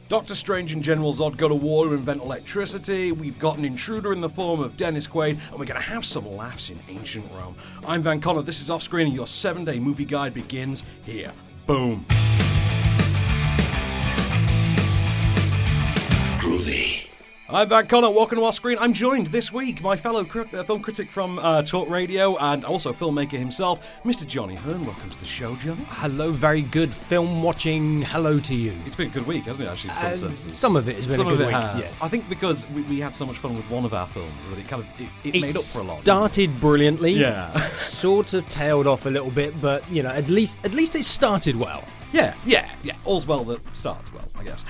Doctor Strange and General Zod go to war to invent electricity. We've got an intruder in the form of Dennis Quaid, and we're going to have some laughs in ancient Rome. I'm Van Connor, this is Offscreen, and your 7-day movie guide begins here. Boom. Groovy. I'm Van Connor, welcome to Offscreen. I'm joined this week by fellow film critic from talkRADIO and also filmmaker himself, Mr. Jonnie Hurn. Welcome to the show, Jonnie. Hello, very good film watching. Hello to you. It's been a good week, hasn't it, actually, in some senses? Some of it has been a good week, yes. I think because we had so much fun with one of our films that it kind of it made up for a lot. Started brilliantly. Yeah. Sort of tailed off a little bit, but, you know, at least it started well. Yeah. All's well that starts well, I guess.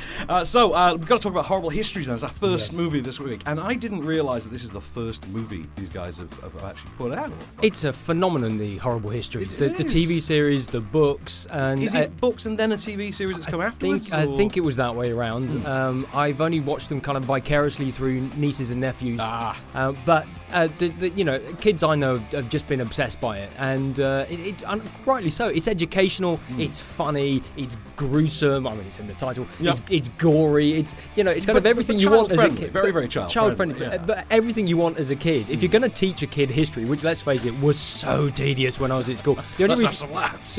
So we've got to talk about Horrible Histories now. It's our first movie this week, and I didn't realise that this is the first movie these guys have actually put out. It's a phenomenon, the Horrible Histories. The TV series, the books, and is it books and then a TV series that's come afterwards? I think it was that way around. I've only watched them kind of vicariously through nieces and nephews, but you know, kids I know have just been obsessed by it, and rightly so. It's educational, it's funny, it's gruesome. I mean, it's in the title. Yep. It's gory. It's it's kind of everything you want as a kid. Very, very child-friendly. Yeah. But everything you want as a kid. If you're going to teach a kid history, which, let's face it, was so tedious when I was at school. The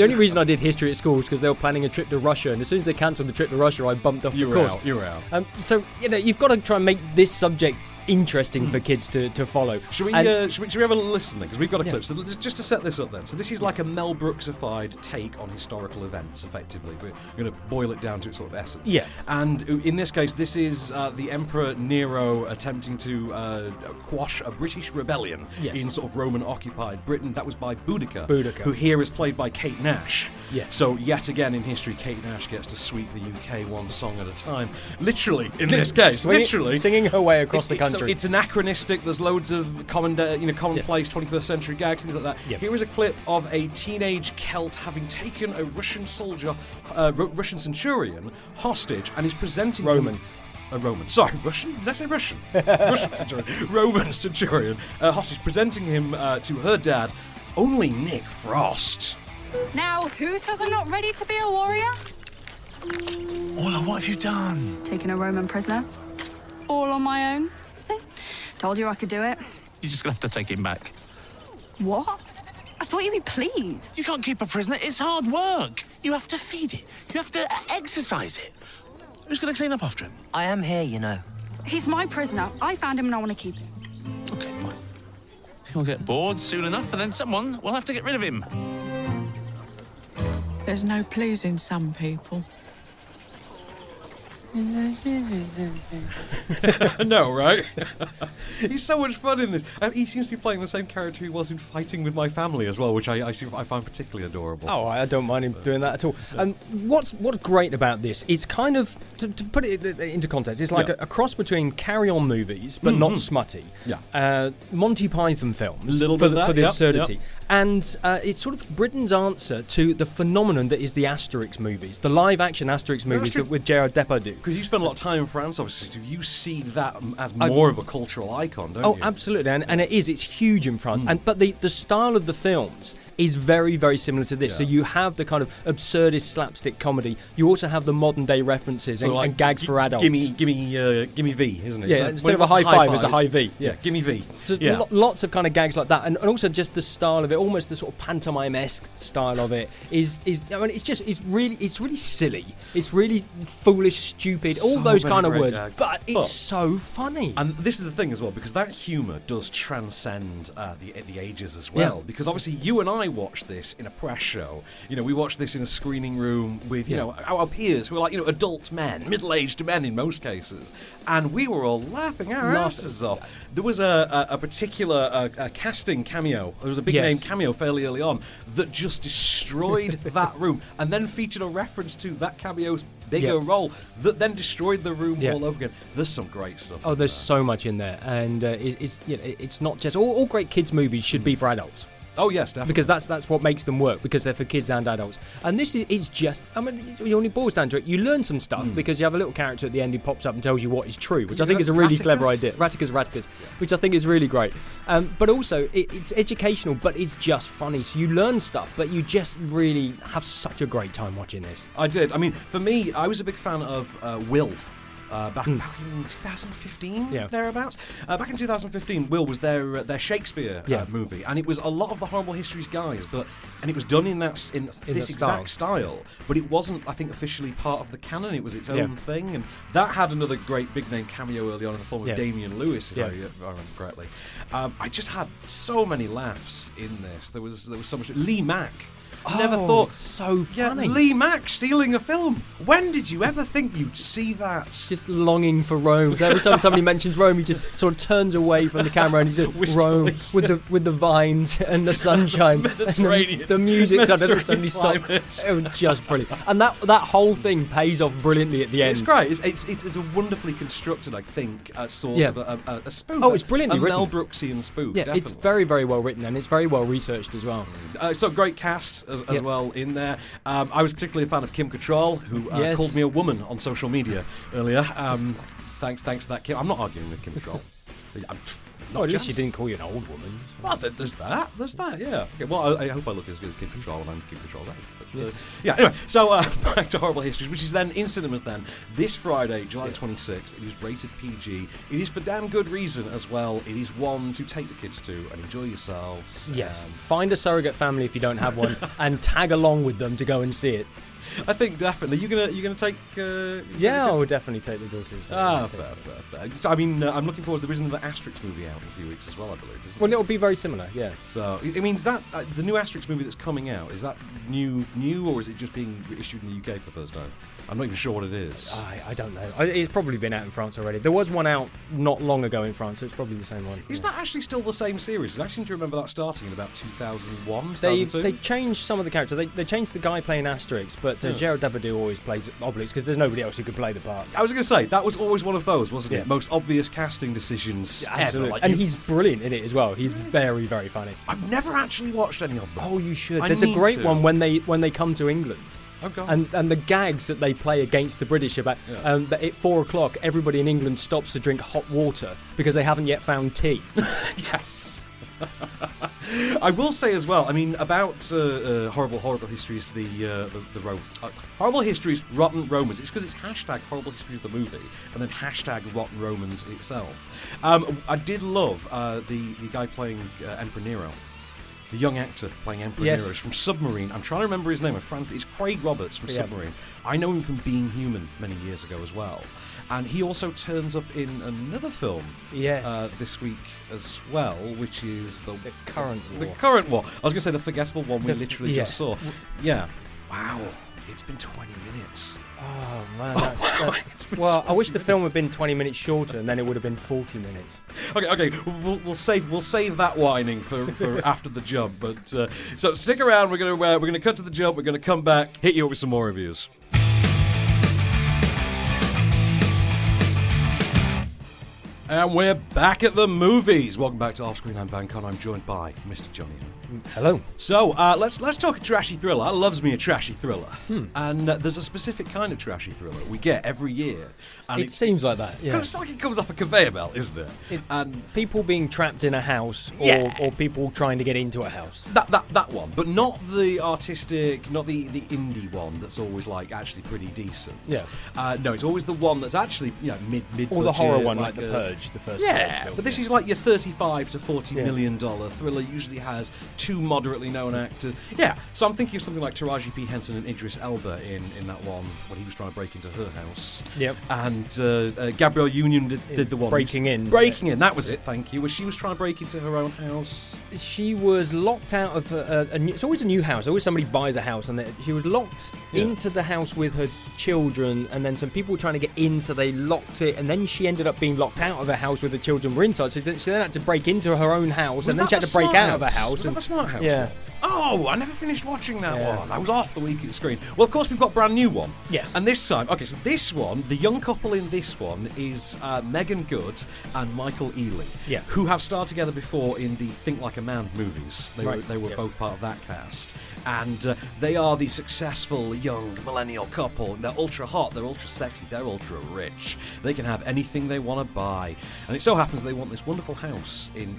only reason I did history at school was because they were planning a trip to Russia, and as soon as they cancelled the trip to Russia, I bumped off the course. You were out. So you've got to try and make this subject interesting for kids to follow. Should we have a listen then? Because we've got a clip. So just to set this up then. So this is like a Mel Brooksified take on historical events, effectively. We're going to boil it down to its sort of essence. Yeah. And in this case, this is the Emperor Nero attempting to quash a British rebellion in sort of Roman-occupied Britain. That was by Boudica, who here is played by Kate Nash. Yes. So yet again in history, Kate Nash gets to sweep the UK one song at a time. Literally, in this case. Literally. Singing her way across the country. It's anachronistic. There's loads of commonplace 21st century gags, things like that. Yep. Here is a clip of a teenage Celt having taken a Russian soldier, Russian centurion, hostage, and is presenting Roman. Sorry, Russian? Did I say Russian? Russian centurion. Roman centurion. Hostage, presenting him to her dad, only Nick Frost. Now, who says I'm not ready to be a warrior? Orla, what have you done? Taking a Roman prisoner. All on my own. See? Told you I could do it. You're just gonna have to take him back. What? I thought you'd be pleased. You can't keep a prisoner. It's hard work. You have to feed it. You have to exercise it. Who's gonna clean up after him? I am here, you know. He's my prisoner. I found him and I want to keep him. Okay, fine. He'll get bored soon enough, and then someone will have to get rid of him. There's no pleasing some people. No, right? He's so much fun in this. And he seems to be playing the same character he was in Fighting With My Family as well, which I find particularly adorable. Oh, I don't mind him doing that at all. And what's great about this is kind of, to put it into context, it's like a cross between Carry On movies, but not smutty. Yeah. Monty Python films Little for bit of that, the absurdity. Yep. And it's sort of Britain's answer to the phenomenon that is the Asterix movies, the live-action Asterix movies with Gerard Depardieu. Because you spend a lot of time in France, obviously, so you see that as more of a cultural icon, don't you? Oh, absolutely, and it is. It's huge in France. But the style of the films is very, very similar to this. Yeah. So you have the kind of absurdist slapstick comedy. You also have the modern-day references and gags for adults. Gimme V, isn't it? Yeah, instead of a high five, it's a high V. Yeah, gimme V. So lots of kind of gags like that, and also just the style of it, almost the sort of pantomime-esque style of it is. I mean, it's really silly. It's really foolish, stupid, all those kind of words. Gags. But it's so funny. And this is the thing as well, because that humour does transcend the ages as well. Yeah. Because obviously you and I watched this in a press show. You know, we watched this in a screening room with our peers who are like adult men, middle-aged men in most cases, and we were all laughing our asses off. There was a particular casting cameo. There was a big name cameo fairly early on that just destroyed that room, and then featured a reference to that cameo's bigger role that then destroyed the room all over again. There's some great stuff. Oh, there's so much in there, and it's not just all great kids movies should be for adults. Oh yes, definitely. Because that's what makes them work, because they're for kids and adults. And this is just, I mean, it only boils down to it. You learn some stuff because you have a little character at the end who pops up and tells you what is true, which I think is a really clever idea. Raticus, which I think is really great. But also, it's educational, but it's just funny. So you learn stuff, but you just really have such a great time watching this. I did. I mean, for me, I was a big fan of Will. Back in 2015, thereabouts. Back in 2015, Will was their Shakespeare movie, and it was a lot of the Horrible Histories guys, and it was done in this exact style. But it wasn't, I think, officially part of the canon. It was its own thing, and that had another great big name cameo early on in the form of Damian Lewis, if I remember correctly. I just had so many laughs in this. There was so much. Lee Mack. Never thought. So funny. Yeah, Lee Mack stealing a film. When did you ever think you'd see that? Just longing for Rome. So every time somebody mentions Rome, he just sort of turns away from the camera and he's just Rome with the vines and the sunshine, Mediterranean, and the music suddenly stop. climate. It was just brilliant, and that whole thing pays off brilliantly at the end. It's great. It's a wonderfully constructed, I think, sort of a spoof. Oh, it's brilliantly written. Mel Brooksian spoof. Yeah, definitely. it's very, very well written, and it's very well researched as well. So great cast as well in there. I was particularly a fan of Kim Cattrall, who called me a woman on social media earlier. Thanks for that, Kim. I'm not arguing with Kim Cattrall. At least she didn't call you an old woman. Well, there's that, yeah. Okay, well, I hope I look as good as Kim Cattrall when I'm Kim Cattrall's age. But, anyway, so back to Horrible Histories, which is then in cinemas then this Friday, July 26th. It is rated PG. It is for damn good reason as well. It is one to take the kids to and enjoy yourselves. Yes. Find a surrogate family if you don't have one and tag along with them to go and see it. I think definitely. You gonna take? I would definitely take the daughters. Fair. So, I mean, I'm looking forward. There is another Asterix movie out in a few weeks as well, I believe. Well, it'll be very similar. Yeah. So, I mean, is that the new Asterix movie that's coming out? Is that new, or is it just being issued in the UK for the first time? I'm not even sure what it is. I don't know. It's probably been out in France already. There was one out not long ago in France, so it's probably the same one. Is that actually still the same series? I seem to remember that starting in about 2001, 2002. They changed some of the characters. They changed the guy playing Asterix, but Gerard Depardieu always plays Obelix because there's nobody else who could play the part. I was going to say, that was always one of those, wasn't it? Most obvious casting decisions ever. Like, and he's brilliant in it as well. He's very, very funny. I've never actually watched any of them. Oh, you should. There's a great one when they come to England. Oh, God. And the gags that they play against the British about that at 4 o'clock everybody in England stops to drink hot water because they haven't yet found tea. Yes. I will say as well, I mean, about Horrible Histories, Horrible Histories Rotten Romans. It's because it's hashtag Horrible Histories the movie and then hashtag Rotten Romans itself. I did love the guy playing Emperor Nero. The young actor playing Emperor Nero is from Submarine. I'm trying to remember his name. It's Craig Roberts from Submarine. I know him from Being Human many years ago as well. And he also turns up in another film this week as well, which is the Current War. The Current War. I was going to say the forgettable one we literally just saw. Yeah. Wow. It's been 20 minutes. Oh, man. Well, I wish the film had been 20 minutes shorter, and then it would have been 40 minutes. Okay. We'll save that whining for after the jump. But so stick around. We're gonna cut to the jump. We're gonna come back, hit you up with some more reviews. And we're back at the movies. Welcome back to Off Screen. I'm Van Connor. I'm joined by Mr. Jonnie Hurn. Hello. So let's talk a trashy thriller. I loves me a trashy thriller, and there's a specific kind of trashy thriller we get every year. And it seems like that. Yeah. It's like it comes off a conveyor belt, isn't it? And people being trapped in a house, or people trying to get into a house. That one, but not the artistic, not the indie one that's always like actually pretty decent. Yeah. No, it's always the one that's actually mid. Or the horror one, like The Purge, the first. Yeah, film, but this is like your $35 to $40 million thriller. Usually has two moderately known actors. Yeah, so I'm thinking of something like Taraji P. Henson and Idris Elba in that one when he was trying to break into her house. Yep. And Gabrielle Union did the one. Breaking in, that was it, thank you. Where she was trying to break into her own house. She was locked out of it's always a new house. Always somebody buys a house, and she was locked into the house with her children, and then some people were trying to get in, so they locked it, and then she ended up being locked out of her house with the children were inside, so she then had to break into her own house, and then she had to break out of her house. Was that the smart house? Yeah. Oh, No, I never finished watching that one. I was off the week it screened. Well, of course, we've got a brand new one. Yes. And this time, okay, so this one, the young couple in this one is Megan Good and Michael Ealy, who have starred together before in the Think Like a Man movies. They were both part of that cast. And they are the successful young millennial couple. They're ultra hot, they're ultra sexy, they're ultra rich. They can have anything they want to buy. And it so happens they want this wonderful house in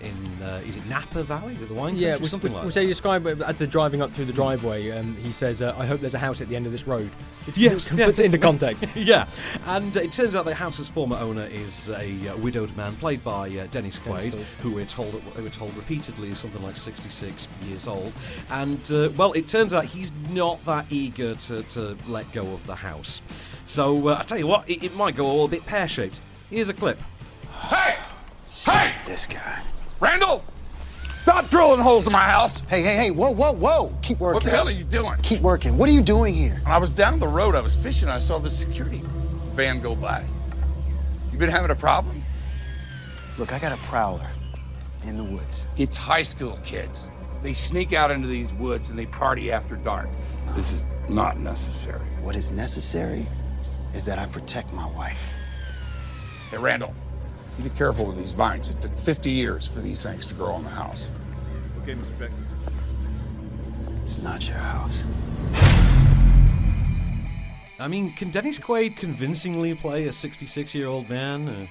is it Napa Valley? Is it the wine country? Yeah, Something like that. they describe it as they're driving up through the driveway. He says, I hope there's a house at the end of this road. Yes, puts it into context. Yeah, and it turns out the house's former owner is a widowed man played by Dennis Quaid, who we're told repeatedly is something like 66 years old. And well, it turns out he's not that eager to let go of the house. So I tell you what, it might go all a bit pear-shaped. Here's a clip. Hey! Hey! This guy. Randall! Stop drilling holes in my house! Hey, whoa. Keep working. What the hell are you doing? Keep working. What are you doing here? When I was down the road, I was fishing, I saw the security van go by. You been having a problem? Look, I got a prowler in the woods. It's high school kids. They sneak out into these woods and they party after dark. This is not necessary. What is necessary is that I protect my wife. Hey, Randall, you be careful with these vines. It took 50 years for these things to grow in the house. Okay, Mr. Beck. It's not your house. I mean, can Dennis Quaid convincingly play a 66-year-old man?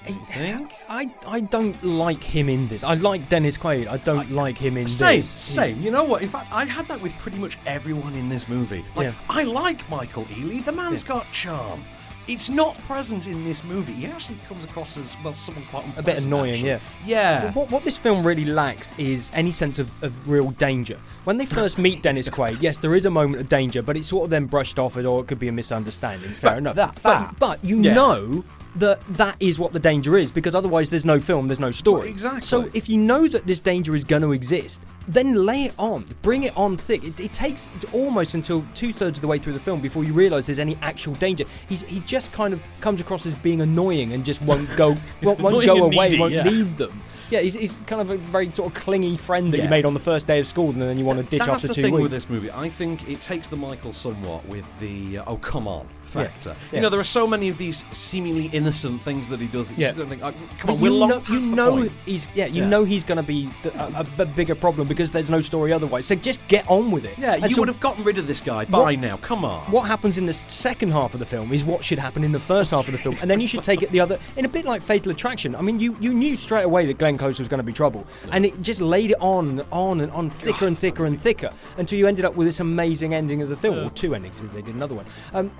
You think? I don't like him in this. I like Dennis Quaid. I don't like him in this. Same. You know what? In fact, I had that with pretty much everyone in this movie. I like Michael Ealy. The man's got charm. It's not present in this movie. He actually comes across as, well, someone quite unpleasant, a bit annoying, actually. Yeah. What this film really lacks is any sense of real danger. When they first meet Dennis Quaid, yes, there is a moment of danger, but it's sort of then brushed off as, it could be a misunderstanding. Fair enough. But you know that is what the danger is, because otherwise there's no film, there's no story. Well, exactly. So if you know that this danger is going to exist, then lay it on. Bring it on thick. It takes almost until 2/3 of the way through the film before you realise there's any actual danger. He just kind of comes across as being annoying and just won't go away, needy, won't leave them. Yeah, he's kind of a very sort of clingy friend that you made on the first day of school, and then you want to ditch after 2 weeks. That's the thing with this movie. I think it takes the Michael somewhat with the oh come on factor. Yeah. You know, there are so many of these seemingly innocent things that he does that you sit there and think, oh, come on, but we're long past the point. You know he's going to be a bigger problem because there's no story otherwise. So just get on with it. Yeah, you would have gotten rid of this guy by now. Come on. What happens in the second half of the film is what should happen in the first half of the film, and then you should take it the other. In a bit like Fatal Attraction. I mean, you knew straight away that Glenn Close was going to be trouble, and it just laid it on thicker and thicker and thicker until you ended up with this amazing ending of the film, or 2 endings because they did another one.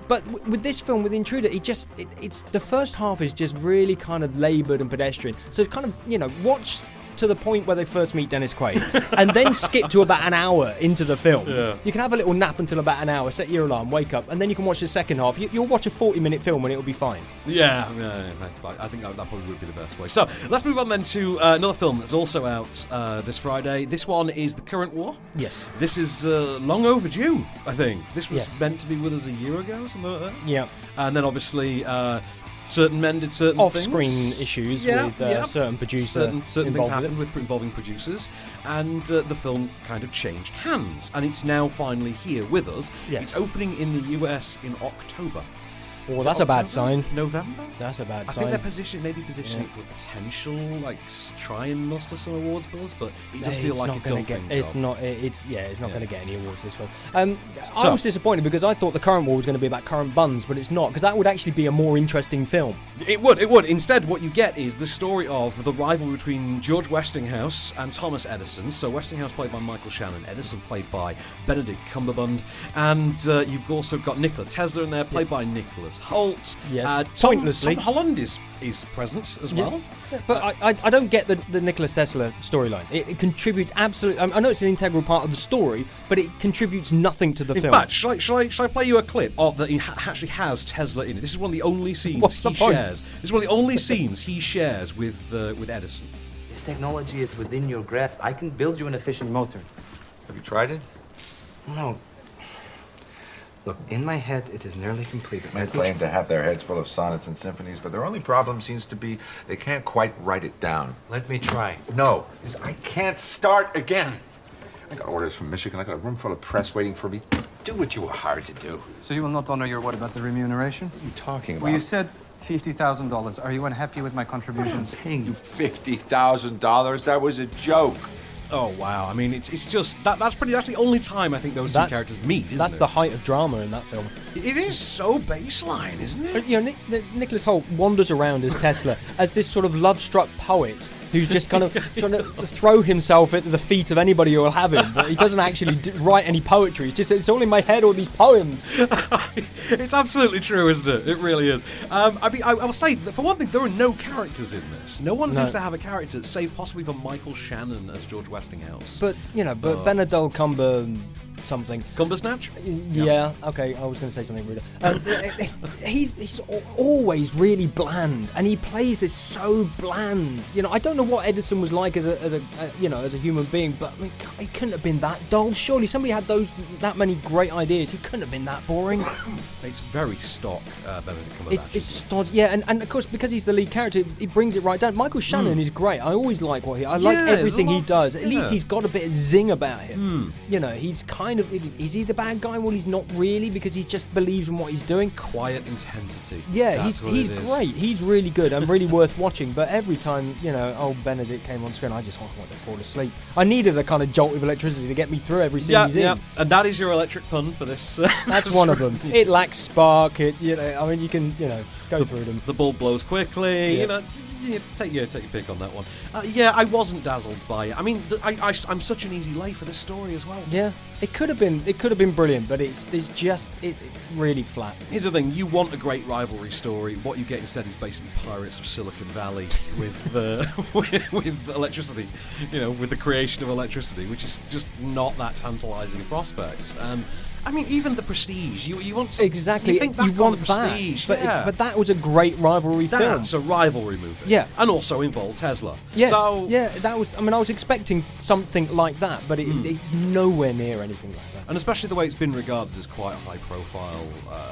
But with this film, with Intruder, it's the first half is just really kind of laboured and pedestrian. So it's kind of watch to the point where they first meet Dennis Quaid, and then skip to about an hour into the film. Yeah. You can have a little nap until about an hour, set your alarm, wake up, and then you can watch the second half. You'll watch a 40-minute film and it'll be fine. Yeah, that's fine. I think that probably would be the best way. So let's move on then to another film that's also out this Friday. This one is The Current War. Yes. This is long overdue, I think. This was meant to be with us a year ago, something like that. Yeah. And then obviously certain men did certain off-screen issues with certain producers. Certain things happened involving producers, and the film kind of changed hands, and it's now finally here with us. Yes. It's opening in the US in October. Well, that's a bad sign. November? That's a bad sign. I think they're positioning it for a potential, try and muster some awards buzz, but it does feel like a dumping job. It's not going to get any awards, this film. I was disappointed because I thought The Current War was going to be about current buns, but it's not, because that would actually be a more interesting film. It would. Instead, what you get is the story of the rivalry between George Westinghouse and Thomas Edison. So Westinghouse played by Michael Shannon, Edison played by Benedict Cumberbatch, and you've also got Nikola Tesla in there, played by Nicholas Holt. Yes. Pointlessly. Tom Holland is present as well. Yeah. But I don't get the Nikola Tesla storyline. It contributes absolutely. I know it's an integral part of the story, but it contributes nothing to the film. In fact, shall I play you a clip that he actually has Tesla in it? This is one of the only scenes shares. This is one of the only scenes he shares with Edison. This technology is within your grasp. I can build you an efficient motor. Have you tried it? No. Look, in my head, it is nearly completed. Men claim to have their heads full of sonnets and symphonies, but their only problem seems to be they can't quite write it down. Let me try. No, I can't start again. I got orders from Michigan. I got a room full of press waiting for me. Do what you were hired to do. So you will not honor your word about the remuneration? What are you talking about? Well, you said $50,000. Are you unhappy with my contributions? I'm paying you $50,000. That was a joke. Oh wow! I mean, it's just that's the only time I think those two characters meet. Isn't That's it? the height of drama in that film. It is so baseline, isn't it? You know, Nicholas Hoult wanders around as Tesla as this sort of love-struck poet who's just kind of trying to throw himself at the feet of anybody who will have him, but he doesn't actually write any poetry. It's all in my head, all these poems. It's absolutely true, isn't it? It really is. I mean, I will say that for one thing, there are no characters in this. No one seems to have a character, save possibly for Michael Shannon as George Westinghouse. But Benadryl Cumber something. Cumbersnatch? Yeah, okay, I was going to say something ruder. He's always really bland, and he plays this so bland. You know, I don't know what Edison was like as a human being, but I mean, he couldn't have been that dull. Surely somebody had that many great ideas. He couldn't have been that boring. It's very stock, Benedict Cumberbatch. It's stod, yeah, and of course because he's the lead character, he brings it right down. Michael Shannon is great. I always like I like everything he does. At least he's got a bit of zing about him. You know, he's kind of, is he the bad guy? Well, he's not really, because he just believes in what he's doing. Quiet intensity. Yeah, he's great. He's really good and really worth watching. But every time, you know, old Benedict came on screen, I just wanted to fall asleep. I needed a kind of jolt of electricity to get me through every scene he's in. Yeah, and that is your electric pun for this. That's one of them. It lacks spark. It, you know, I mean, you can, you know, go through them. The bulb blows quickly. You know. Yeah, take your pick on that one. I wasn't dazzled by it. I mean, I'm such an easy lay for this story as well. Yeah, it could have been brilliant, but it's really flat. Here's the thing: you want a great rivalry story. What you get instead is basically Pirates of Silicon Valley with with electricity. You know, with the creation of electricity, which is just not that tantalising a prospect. I mean, even the Prestige. You want some, exactly. You think back you want on the Prestige, that, but that was a great rivalry film. That's a rivalry movie. Yeah, and also involved Tesla. Yes. So, yeah, that was. I mean, I was expecting something like that, but it's nowhere near anything like that. And especially the way it's been regarded as quite a high profile.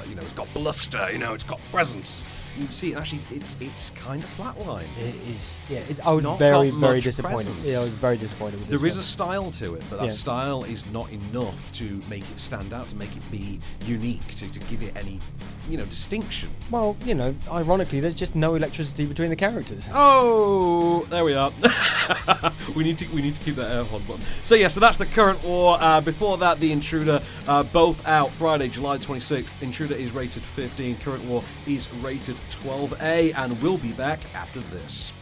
You know, it's got bluster. You know, it's got presence. You see, actually, it's kind of flatline. It is. Yeah, I was very disappointed. Presence. Yeah, I was very disappointed with this. There is a style to it, but that style is not enough to make it stand out, to make it be unique, to give it any, you know, distinction. Well, you know, ironically, there's just no electricity between the characters. Oh, there we are. we need to keep that air on button. So that's the Current War. Before that, The Intruder, both out Friday, July 26th. Intruder is rated 15. Current War is rated 12A, and we'll be back after this.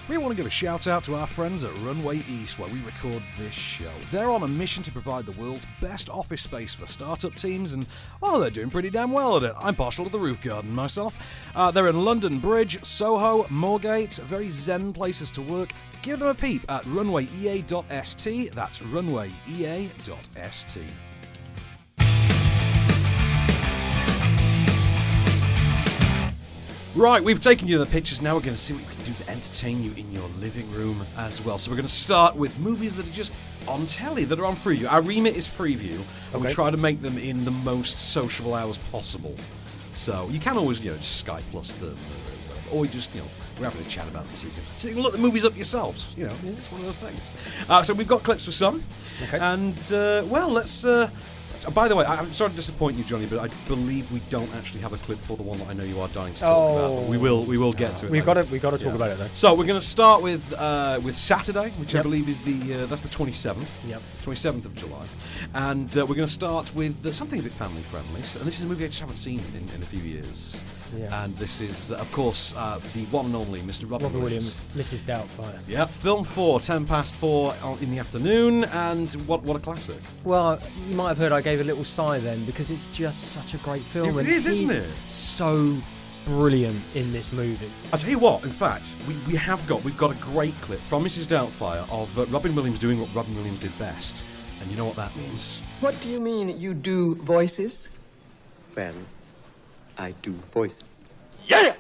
We want to give a shout out to our friends at Runway East, where we record this show. They're on a mission to provide the world's best office space for startup teams, and they're doing pretty damn well at it. I'm partial to the roof garden myself. They're in London Bridge, Soho, Moorgate, very zen places to work. Give them a peep at runwayea.st. That's runwayea.st. Right, we've taken you to the pictures. Now we're going to see what we can do to entertain you in your living room as well. So we're going to start with movies that are just on telly, that are on Freeview. Our remit is Freeview, and we try to make them in the most sociable hours possible. So you can always, just Sky Plus them, or just, we're having a chat about them so you can look the movies up yourselves. It's one of those things. So we've got clips for some, and let's. By the way, I'm sorry to disappoint you, Johnny, but I believe we don't actually have a clip for the one that I know you are dying to talk about. But we will get to it. We've got to talk about it though. So we're going to start with Saturday, which I believe is that's the 27th. Yep. 27th of July, and we're going to start with something a bit family friendly. And this is a movie I just haven't seen in a few years. Yeah. And this is, of course, the one and only Mr. Robin Williams. Mrs. Doubtfire. Yep, film 4, 10 past 4 in the afternoon, and what a classic. Well, you might have heard I gave a little sigh then, because it's just such a great film. It is, isn't it? So brilliant in this movie. I'll tell you what, in fact, we've got a great clip from Mrs. Doubtfire of Robin Williams doing what Robin Williams did best. And you know what that means? What do you mean you do voices? Well, I do voices. Yes!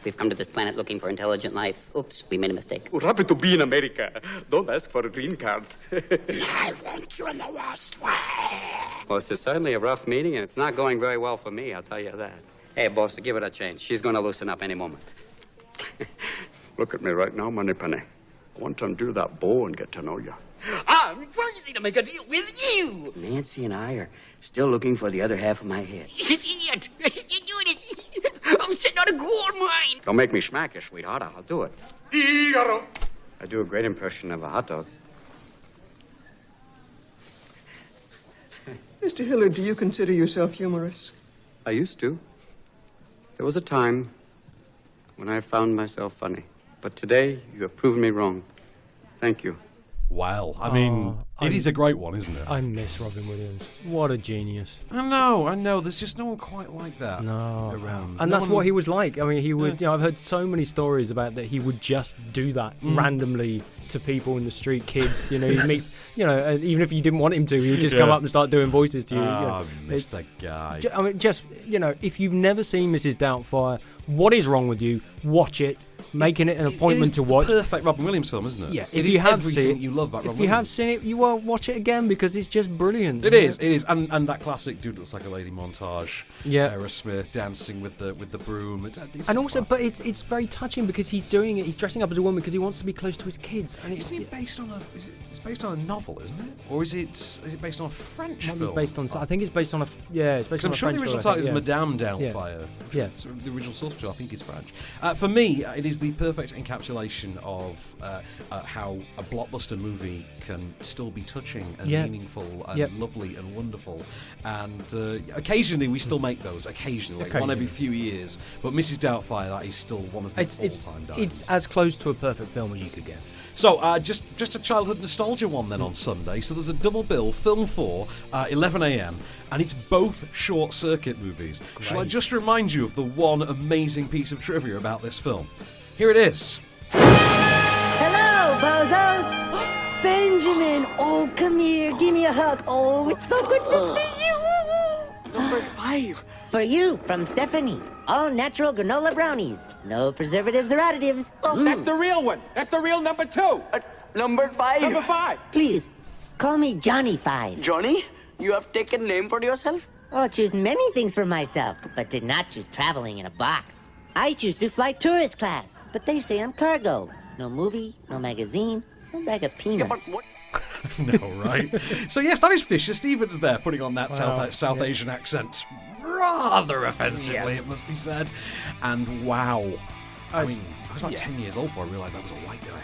We've come to this planet looking for intelligent life. Oops, we made a mistake. We're happy to be in America. Don't ask for a green card. I want you in the worst way. Well, this is certainly a rough meeting, and it's not going very well for me, I'll tell you that. Hey, boss, give it a chance. She's going to loosen up any moment. Look at me right now, Moneypenny. I want to undo that bow and get to know you. I I'm crazy to make a deal with you. Nancy and I are still looking for the other half of my head. Idiot! You're doing it. I'm sitting on a gold mine. Don't make me smack you, sweetheart. I'll do it. Figaro. I do a great impression of a hot dog. Mr. Hillard, do you consider yourself humorous? I used to. There was a time when I found myself funny. But today, you have proven me wrong. Thank you. Well, I mean, it is a great one, isn't it? I miss Robin Williams. What a genius. I know. There's just no one quite like that around. And that's what he was like. I mean, he would, I've heard so many stories about that he would just do that randomly to people in the street, kids, you'd meet, and even if you didn't want him to, he would just come up and start doing voices to you. I miss that guy. I mean, if you've never seen Mrs. Doubtfire, what is wrong with you? Watch it. Making it an appointment to watch. Perfect Robin Williams film, isn't it? Yeah, if you have seen it, you love that. Robin If you have seen it, you will watch it again because it's just brilliant. It is, and that classic "Dude Looks Like a Lady" montage. Yeah, Aerosmith dancing with the broom. It's and also, but it's very touching because he's doing it. He's dressing up as a woman because he wants to be close to his kids. And it's based on it's based on a novel, isn't it? Or is it based on a French film? Based on, I think it's based on a it's based on a French film. I'm sure the original title is Madame Doubtfire. Yeah, so the original source material I think is French. For me, it is the perfect encapsulation of how a blockbuster movie can still be touching and meaningful and lovely and wonderful. And occasionally we still make those. Occasionally, one every few years. But Mrs. Doubtfire, that is still one of the all-time diamonds. It's as close to a perfect film as you could get. So, just a childhood nostalgia one then on Sunday. So there's a double bill, Film 4, 11 a.m, and it's both Short Circuit movies. Great. Shall I just remind you of the one amazing piece of trivia about this film? Here it is. Hello, bozos! Benjamin, oh, come here, give me a hug. Oh, it's so good to see you! Number 5. For you, from Stephanie. All natural granola brownies. No preservatives or additives. Oh, that's the real one. That's the real number 2. Number 5. Number 5. Please, call me Johnny 5. Johnny? You have taken name for yourself? I'll choose many things for myself, but did not choose traveling in a box. I choose to fly tourist class, but they say I'm cargo. No movie, no magazine, no bag of peanuts. Yeah, but what? No, right? So yes, that is Fisher Stevens there, putting on that South Asian accent rather offensively, it must be said. And wow, I mean, I was about 10 years old before I realised that was a white guy.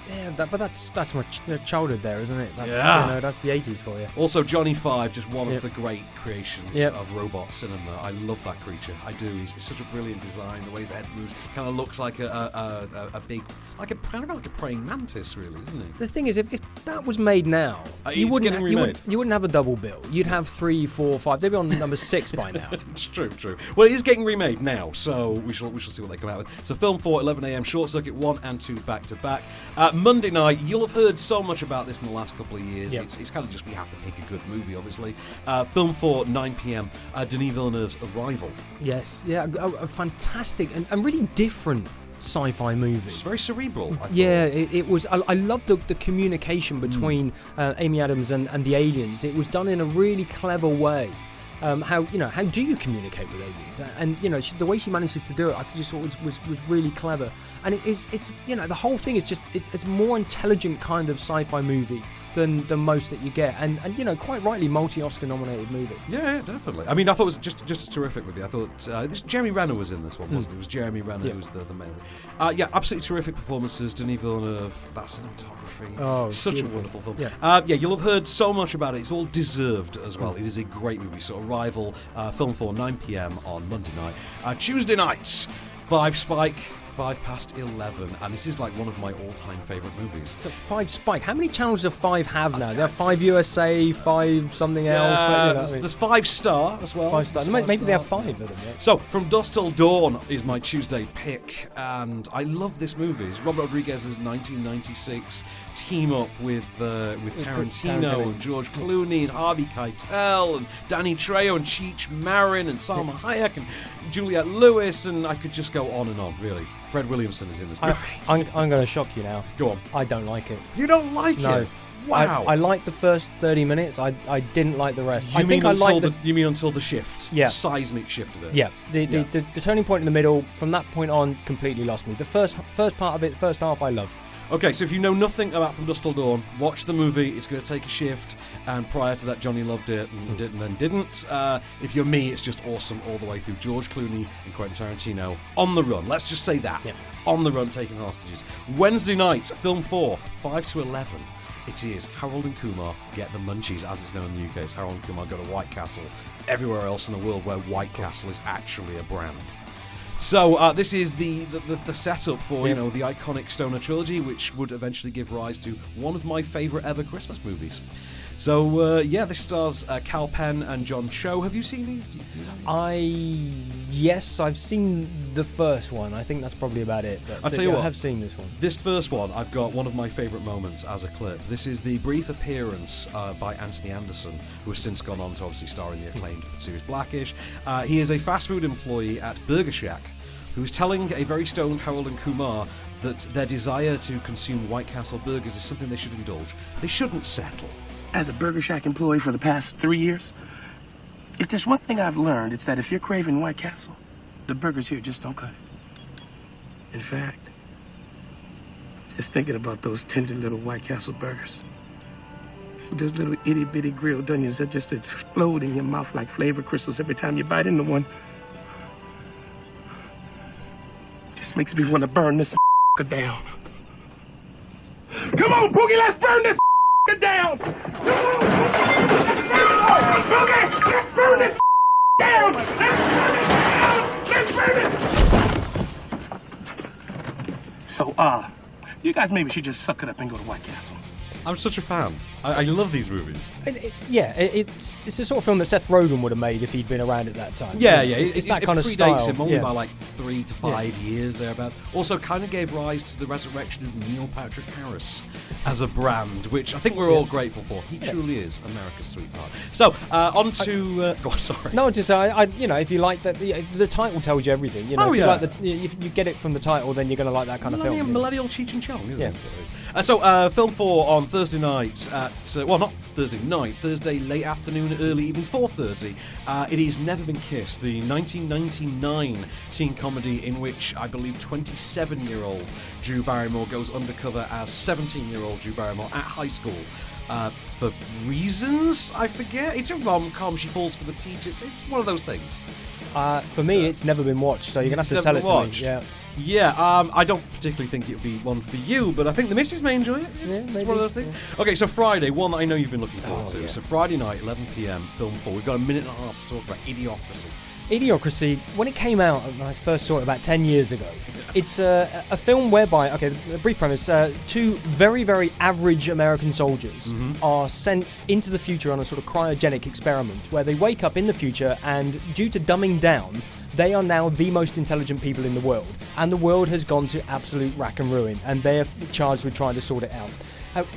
Yeah, but that's my childhood there, isn't it? That's, that's the 80s for you. Also, Johnny 5, just one of the great creations of robot cinema. I love that creature. I do. He's such a brilliant design. The way his head moves, kind of looks like a big, kind of like a praying mantis, really, isn't he? The thing is, if that was made now, you wouldn't have a double bill. You'd have 3, 4, 5. They'd be on number 6 by now. It's true. Well, it is getting remade now, so we shall see what they come out with. So, Film 4, 11 a.m, Short Circuit 1 and 2 back to back. Monday night, you'll have heard so much about this in the last couple of years. Yep. It's kind of just we have to pick a good movie, obviously. Film 4, 9 p.m, Denis Villeneuve's Arrival. Yes, a fantastic and really different sci-fi movie. It's very cerebral. I thought. Yeah, it was. I loved the communication between Amy Adams and the aliens. It was done in a really clever way. How do you communicate with aliens? And the way she managed to do it, I just thought was really clever. And it's the whole thing is just it's a more intelligent kind of sci-fi movie than most that you get, and quite rightly multi-Oscar nominated movie. Yeah, definitely. I mean, I thought it was just a terrific movie. I thought Jeremy Renner was in this one, wasn't he? It was Jeremy Renner who was the main. Absolutely terrific performances. Denis Villeneuve, that cinematography, such a wonderful film. Yeah. You'll have heard so much about it. It's all deserved as well. It is a great movie. So Arrival, Film 4, 9 p.m. on Monday night. Tuesday nights, 5 Spike. 5 past 11, and this is like one of my all-time favourite movies. So 5 Spike. How many channels does 5 have now? There are 5 USA, 5 something else. There's 5 Star as well. 5 Star. Maybe they have 5 of them. Yeah. So From Dusk Till Dawn is my Tuesday pick, and I love this movie. It's Robert Rodriguez's 1996 team up with Tarantino and George Clooney and Harvey Keitel and Danny Trejo and Cheech Marin and Salma Hayek and Juliette Lewis, and I could just go on and on, really. Fred Williamson is in this movie. I'm going to shock you now. Go on. I don't like it. You don't like it? Wow. I liked the first 30 minutes. I didn't like the rest. You mean until the shift? Yeah. The seismic shift of it? Yeah. The turning point in the middle, from that point on, completely lost me. The first part of it, first half, I loved. Okay, so if you know nothing about From Dusk Till Dawn, watch the movie. It's going to take a shift, and prior to that, Johnny loved it and then didn't. If you're me, it's just awesome all the way through. George Clooney and Quentin Tarantino on the run. Let's just say that. Yep. On the run, taking hostages. Wednesday night, film 4, 5 to 11. It is Harold and Kumar Get the Munchies, as it's known in the UK. It's Harold and Kumar Go to White Castle. Everywhere else in the world where White Castle is actually a brand. So this is the setup for the iconic Stoner trilogy, which would eventually give rise to one of my favourite ever Christmas movies. So this stars Cal Penn and John Cho. Have you seen these? Yes, I've seen the first one. I think that's probably about it. I'll tell you what, I have seen this one. This first one, I've got one of my favourite moments as a clip. This is the brief appearance by Anthony Anderson, who has since gone on to obviously star in the acclaimed series Blackish. He is a fast food employee at Burger Shack, who is telling a very stoned Harold and Kumar that their desire to consume White Castle burgers is something they should indulge. They shouldn't settle. As a Burger Shack employee for the past 3 years, if there's one thing I've learned, it's that if you're craving White Castle, the burgers here just don't cut it. In fact, just thinking about those tender little White Castle burgers, with those little itty-bitty grilled onions that just explode in your mouth like flavor crystals every time you bite into one, just makes me want to burn this down. Come on, Boogie, let's burn this down! Boogie, let's burn this down! Let's burn it! So, you guys maybe should just suck it up and go to White Castle. I'm such a fan. I love these movies. It's the sort of film that Seth Rogen would have made if he'd been around at that time. Yeah. It's that kind of predates style. him only by like 3 to 5 years thereabouts. Also, kind of gave rise to the resurrection of Neil Patrick Harris as a brand, which I think we're all grateful for. He truly is America's sweetheart. So, on to. Go on, sorry. No, just if you like that, the title tells you everything. If you get it from the title, then you're going to like that kind of film. Millennial Cheech and Chong, isn't it? So, film 4 on Thursday night at not Thursday night, Thursday late afternoon, early evening, 4:30. It is Never Been Kissed, the 1999 teen comedy in which I believe 27-year-old Drew Barrymore goes undercover as 17-year-old Drew Barrymore at high school. For reasons I forget. It's a rom-com. She falls for the teacher. It's one of those things. For me, it's never been watched, so you're gonna have to sell it to me. Yeah, I don't particularly think it would be one for you, but I think the missus may enjoy it. It's one of those things. Okay, so Friday, one that I know you've been looking forward to. So Friday night, 11 p.m, film 4. We've got a minute and a half to talk about Idiocracy. Idiocracy, when it came out, I first saw it about 10 years ago. It's a film whereby, a brief premise, two very, very average American soldiers are sent into the future on a sort of cryogenic experiment where they wake up in the future and, due to dumbing down, they are now the most intelligent people in the world. And the world has gone to absolute rack and ruin, and they're charged with trying to sort it out.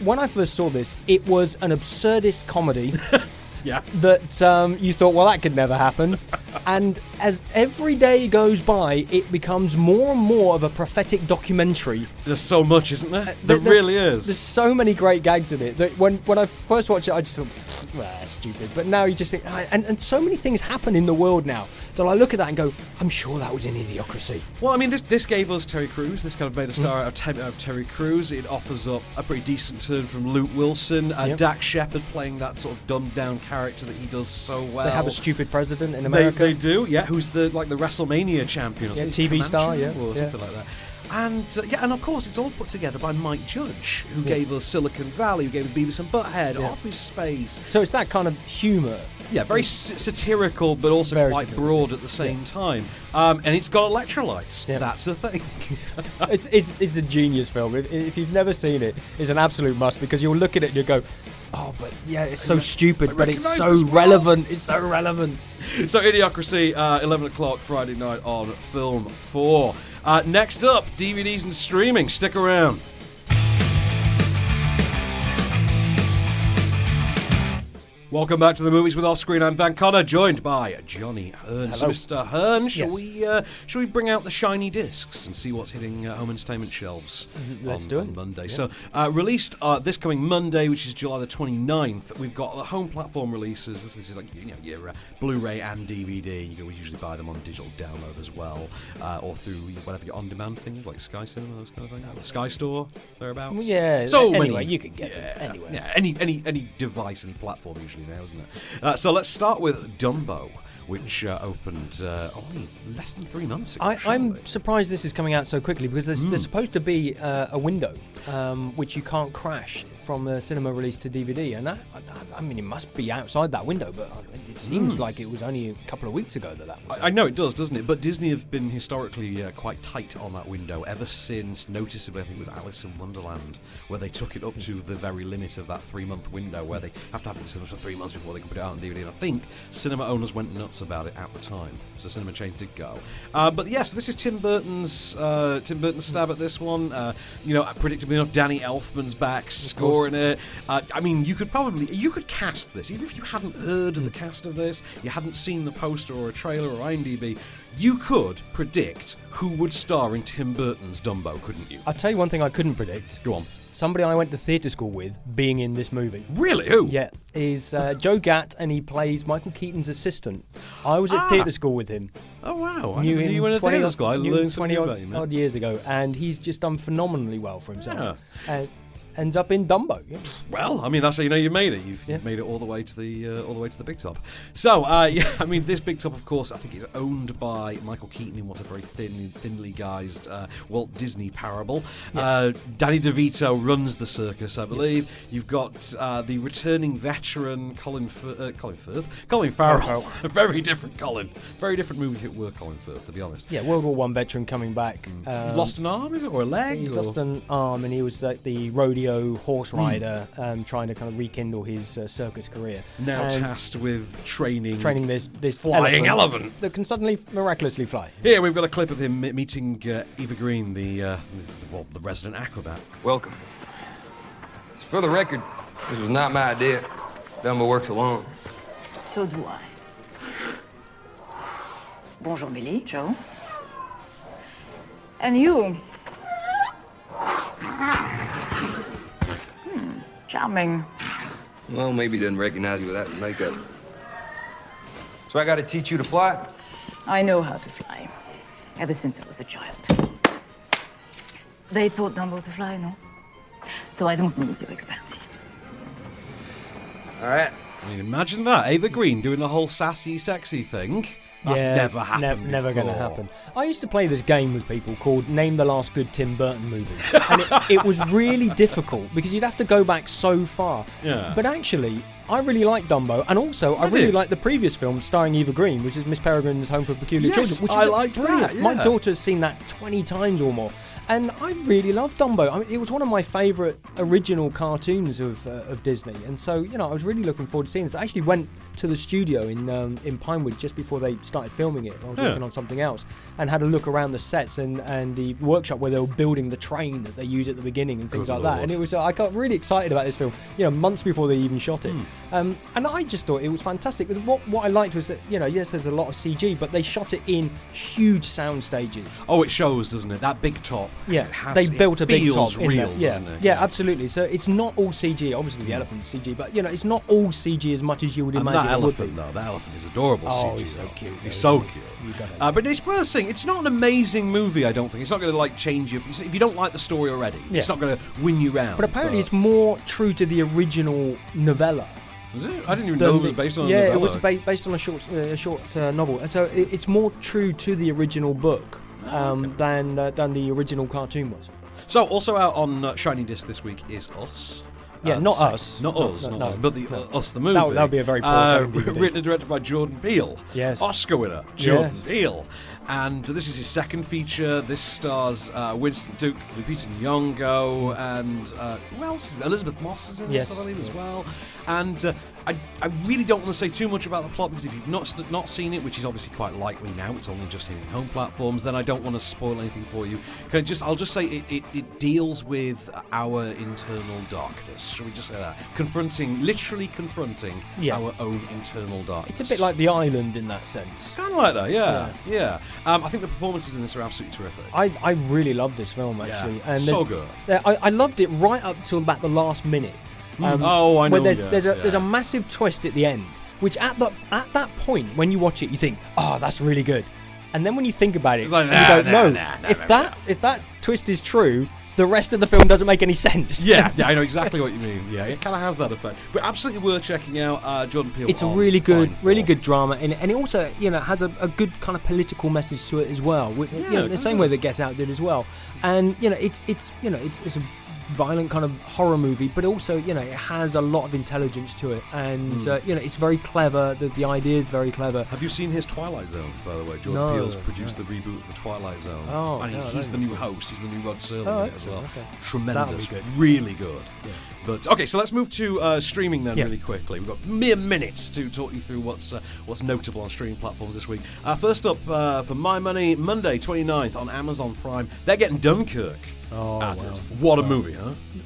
When I first saw this, it was an absurdist comedy. That you thought, well, that could never happen. And as every day goes by, it becomes more and more of a prophetic documentary. There's so much, isn't there? There really is. There's so many great gags in it that when I first watched it, I just thought, that's stupid. But now you just think, and so many things happen in the world now that I look at that and go, I'm sure that was in Idiocracy. Well, I mean, this gave us Terry Crews. This kind of made a star out of Terry Crews. It offers up a pretty decent turn from Luke Wilson. Dax Shepard playing that sort of dumbed-down character that he does so well. They have a stupid president in America. They do, who's the WrestleMania champion. Or TV star, or something like that. And and of course it's all put together by Mike Judge, who gave us Silicon Valley, who gave us Beavis and Butthead, Office Space. So it's that kind of humour. Yeah, very satirical, but also very quite broad at the same time. And it's got electrolytes. Yeah. That's a thing. It's a genius film. If you've never seen it, it's an absolute must, because you'll look at it and you'll go, oh, but it's so stupid, but it's so relevant. It's so relevant. So Idiocracy, 11 o'clock Friday night on Film 4. Next up, DVDs and streaming. Stick around. Welcome back to the Movies with Off Screen. I'm Van Connor, joined by Jonnie Hurn. So, Hello. Mr. Hurn, shall Yes. we bring out the shiny discs and see what's hitting home entertainment shelves Let's do it. on Monday? Yeah. So, released this coming Monday, which is July the 29th, we've got the home platform releases. This is like your Blu-ray and DVD. You can usually buy them on digital download as well, or through whatever your on-demand things like Sky Cinema, those kind of things, Sky Store, thereabouts. Yeah. So anyway, many. you can get it anywhere. Yeah, any device, any platform usually now, isn't it? So let's start with Dumbo, which opened only less than 3 months ago. I'm surprised this is coming out so quickly because there's supposed to be a window which you can't crash from a cinema release to DVD, and I mean, it must be outside that window, but it seems like it was only a couple of weeks ago that was. I know it does, doesn't it? But Disney have been historically quite tight on that window ever since, noticeably, I think it was Alice in Wonderland, where they took it up to the very limit of that 3-month window, where they have to have it in cinemas for 3 months before they can put it out on DVD. And I think cinema owners went nuts about it at the time, so cinema chains did go. But yes, this is Tim Burton's stab at this one. Predictably enough, Danny Elfman's back, scoring it. I mean, you could cast this, even if you hadn't heard of the cast of this, you hadn't seen the poster or a trailer or IMDb, you could predict who would star in Tim Burton's Dumbo, couldn't you? I'll tell you one thing I couldn't predict. Go on. Somebody I went to theatre school with being in this movie. Really? Who? Yeah, is Joe Gatt, and he plays Michael Keaton's assistant. I was at theatre school with him. Oh, wow. I Knew never knew him you went to 20 theatre school. I learned something about you, man. odd years ago, and he's just done phenomenally well for himself. Yeah. Ends up in Dumbo. Yeah. Well, I mean, that's how you know you've made it. You've made it all the way to the big top. So, I mean, this big top, of course, I think is owned by Michael Keaton in what a very thinly guised Walt Disney parable. Yes. Danny DeVito runs the circus, I believe. You've got the returning veteran Colin Farrell. A very different Colin. Very different movie if it were Colin Firth, to be honest. Yeah, World War I veteran coming back. He's lost an arm, is it, or a leg? He's lost an arm, and he was like the rodeo horse rider, trying to kind of rekindle his circus career. Now tasked with training this flying elephant that can suddenly miraculously fly. Here we've got a clip of him meeting Eva Green, the resident acrobat. Welcome. For the record, this was not my idea. Dumbo works alone. So do I. Bonjour, Billy, Joe. And you? Charming. Well, maybe he doesn't recognize you without makeup. So I gotta teach you to fly? I know how to fly. Ever since I was a child. They taught Dumbo to fly, no? So I don't need your expertise. All right. I mean, imagine that. Ava Green doing the whole sassy, sexy thing. That's never happened Never going to before. happen. I used to play this game with people called Name the Last Good Tim Burton Movie. And it was really difficult because you'd have to go back so far. Yeah. But actually, I really like Dumbo, and also I really like the previous film starring Eva Green, which is Miss Peregrine's Home for Peculiar Children, which is brilliant. That, yeah. My daughter's seen that 20 times or more. And I really love Dumbo. I mean, it was one of my favourite original cartoons of Disney, and so I was really looking forward to seeing this. I actually went to the studio in Pinewood just before they started filming it. I was working on something else, and had a look around the sets and the workshop where they were building the train that they use at the beginning and things like that. And it was I got really excited about this film, months before they even shot it. And I just thought it was fantastic. What I liked was that yes, there's a lot of CG, but they shot it in huge sound stages. Oh, it shows, doesn't it? That big top. Yeah, they built a big top in real, there. Yeah, doesn't it? Yeah, absolutely. So it's not all CG. Obviously, the elephant's CG, but it's not all CG as much as you would imagine. That elephant, though, that elephant is adorable. CG, he's so cute. He's so cute. But it's worth saying, it's not an amazing movie. I don't think it's not going to change you. If you don't like the story already, it's not going to win you round. But apparently, it's more true to the original novella. Was it? I didn't even know it was based on a novella. Yeah, it was based on a short novel, and so it's more true to the original book. Than the original cartoon was. So, also out on Shiny Disc this week is Us. Yeah, not us. Not us, but Us, the movie. That would be a very poor written and directed by Jordan Peele. Yes. Oscar winner, Jordan Peele. And this is his second feature. This stars Winston Duke, Lupita Nyong'o, and who else is there? Elizabeth Moss is in this, I believe, as well. And I really don't want to say too much about the plot, because if you've not seen it, which is obviously quite likely now, it's only just hitting home platforms, then I don't want to spoil anything for you. I'll just say it deals with our internal darkness. Shall we just say that? Literally confronting our own internal darkness. It's a bit like The Island in that sense. Kind of like that, yeah. I think the performances in this are absolutely terrific. I really love this film, actually. Yeah, and so good. I loved it right up till about the last minute. I know. Where there's a massive twist at the end, which at that point when you watch it, you think, oh, that's really good. And then when you think about it, it's like, you go, if that twist is true, the rest of the film doesn't make any sense. Yeah, I know exactly what you mean. Yeah, it kind of has that effect. But absolutely worth checking out. Jordan Peele. It's a really good drama, and it also has a good kind of political message to it as well. The same way that Get Out did as well. And it's a violent kind of horror movie, but also it has a lot of intelligence to it, and it's very clever. The idea is very clever. Have you seen his Twilight Zone, by the way? Jordan Peele's produced the reboot of the Twilight Zone. Oh, and he's the new host. He's the new Rod Serling in it as well. Okay. Tremendous, really good. Yeah. But okay, so let's move to streaming then really quickly. We've got mere minutes to talk you through what's notable on streaming platforms this week. First up, for my money, Monday 29th on Amazon Prime, they're getting Dunkirk. What a movie,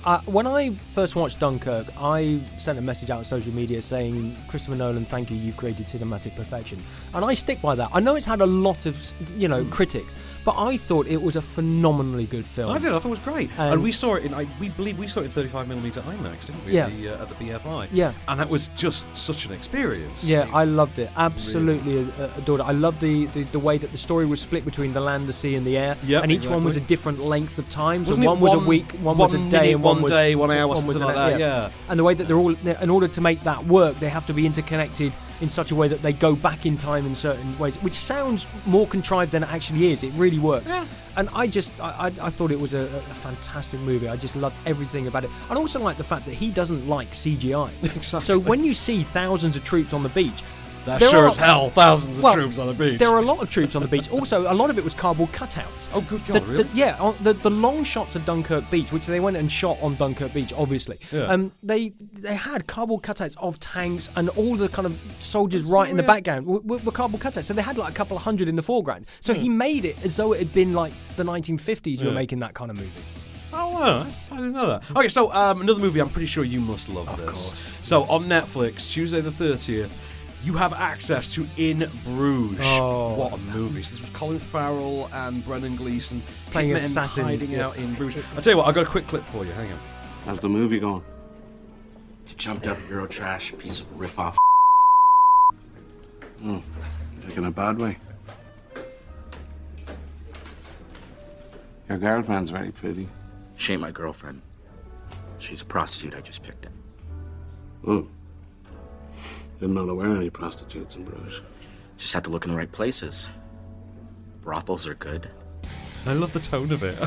huh? When I first watched Dunkirk, I sent a message out on social media saying, Christopher Nolan, thank you, you've created cinematic perfection. And I stick by that. I know it's had a lot of critics, but I thought it was a phenomenally good film. I thought it was great. And we saw it we believe we saw it in 35mm IMAX, didn't we? At the BFI. Yeah. And that was just such an experience. Yeah, I loved it. Absolutely adored it. I loved the way that the story was split between the land, the sea, and the air. Yep, and each one was a different length of time. So Wasn't one was a week, one was a day, and one was 1 hour, something like that. Yeah. And the way that they're all, in order to make that work, they have to be interconnected in such a way that they go back in time in certain ways, which sounds more contrived than it actually is. It really works. Yeah. And I thought it was a fantastic movie. I just loved everything about it. And also like the fact that he doesn't like CGI. Exactly. So when you see thousands of troops on the beach, That's sure as hell thousands of troops on the beach. There are a lot of troops on the beach. Also, a lot of it was cardboard cutouts. Oh, good God, really? The long shots of Dunkirk Beach, which they went and shot on Dunkirk Beach, obviously. Yeah. They had cardboard cutouts of tanks, and all the kind of soldiers right in the background were cardboard cutouts. So they had like a couple of hundred in the foreground. So he made it as though it had been like the 1950s. You were making that kind of movie. Oh, wow. I didn't know that. Okay, so another movie I'm pretty sure you must love this. Of course. So on Netflix, Tuesday the 30th, you have access to In Bruges. Oh, what a movie. So this was Colin Farrell and Brendan Gleeson playing hitmen assassins, hiding out in Bruges. I'll tell you what, I've got a quick clip for you. Hang on. How's the movie going? It's a jumped up Eurotrash piece of rip-off. Like in a bad way. Your girlfriend's very pretty. She ain't my girlfriend. She's a prostitute I just picked up. Didn't know there were any prostitutes in Bruges. Just have to look in the right places. Brothels are good. I love the tone of it.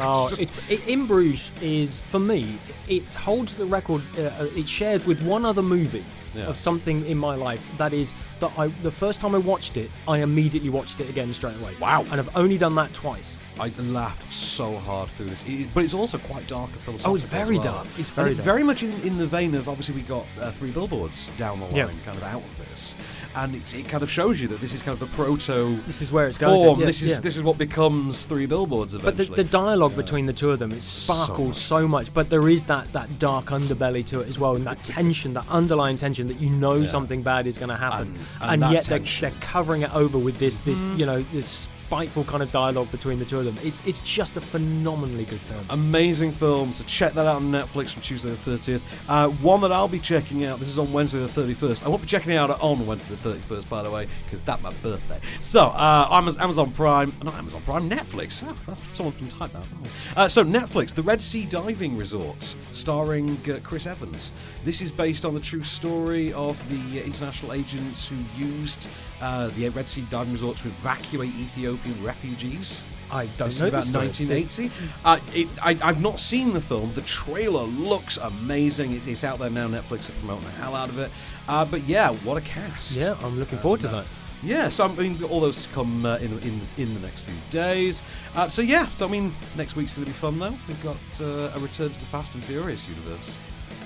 In Bruges is, for me, it holds the record. It shares with one other movie of something in my life that is that the first time I watched it, I immediately watched it again straight away. Wow! And I've only done that twice. I laughed so hard through this, but it's also quite dark and philosophical. Oh, it's very dark. It's very dark. Very much in the vein of, obviously, we got 3 Billboards down the line, kind of out of this, and it kind of shows you that this is kind of the proto. This is where it's going. To. This is what becomes 3 Billboards eventually. But the dialogue between the two of them, it sparkles so much. But there is that dark underbelly to it as well, and that tension, that underlying tension that you know something bad is going to happen, and yet they're covering it over with this this spiteful kind of dialogue between the two of them. It's just a phenomenally good film. Amazing film. So check that out on Netflix from Tuesday the 30th. One that I'll be checking out, this is on Wednesday the 31st. I won't be checking it out on Wednesday the 31st, by the way, because that's my birthday. So, Amazon Prime, not Amazon Prime, Netflix. Oh, that's someone can type that. So Netflix, the Red Sea Diving Resort, starring Chris Evans. This is based on the true story of the international agents who used the Red Sea Diving Resort to evacuate Ethiopian refugees. I don't this know. Is about 1980. I've not seen the film. The trailer looks amazing. It's out there now. Netflix are promoting the hell out of it. But yeah, what a cast. Yeah, I'm looking forward to that. Yeah, so I mean, all those to come in the next few days. So I mean, next week's going to be fun though. We've got a return to the Fast and Furious universe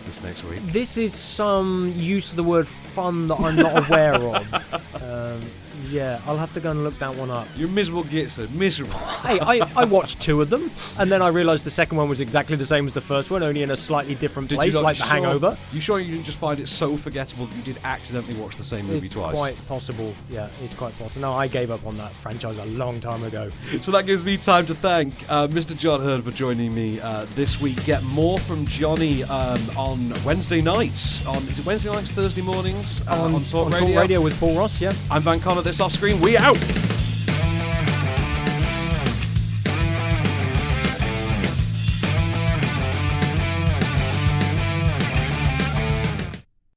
this next week. This is some use of the word fun that I'm not aware of. Yeah, I'll have to go and look that one up. You're miserable gitzer, miserable. Hey, I watched 2 of them, and then I realised the second one was exactly the same as the first one, only in a slightly different place, like The Hangover. You sure you didn't just find it so forgettable that you did accidentally watch the same movie twice? It's quite possible, yeah, it's quite possible. No, I gave up on that franchise a long time ago. So that gives me time to thank Mr. John Hurn for joining me this week. Get more from Johnny on Wednesday nights. Is it Wednesday nights, Thursday mornings? On Talk Radio. Talk Radio with Paul Ross, yeah. I'm Van Connor, this off screen. We out!